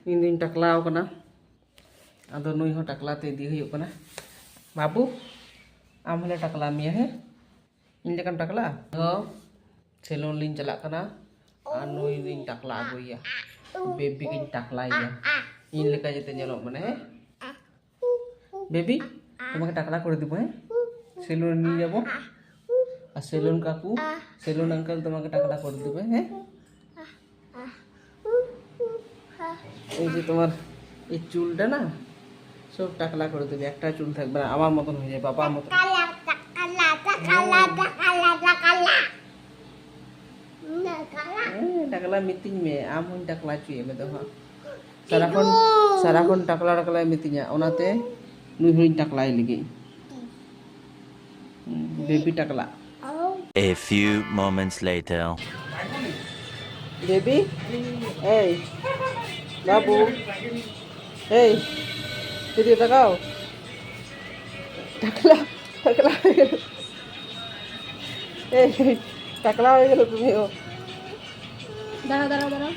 इन दिन टकलाव कना आदो नुई हो टकला ते इदी हुयुग कना बाबू आम हले टकला मिया है इन लेकन टकला हो सेलून लिन चला कना आ नुई लिन टकला अगुया बेबी किन टकला या इन लेका जते नेलो माने है बेबी तुम्हें टकला कर दिबो है सेलून निये जाबो आ सेलून काकू सेलून अंकल तुम्हें टकला कर दिबो है এই যে তোমার এই চুলটা না সব টাকলা করে দেবে একটা চুল থাকবে না আমার মতন হয়ে যায় বাবার মতন টাকলা মিটিং মে আমন টাকলা চুয়ে মে দেখো সারাক্ষণ টাকলা টাকলা মিটিংয়া ওনাতে নুই হই টাকলাই লাগি বেবি টাকলা A few moments later. Baby এই बाबू हे दीदी तकाओ टकला टकला ए टकला हो गेलो तुम्ही हो दाঁড়াও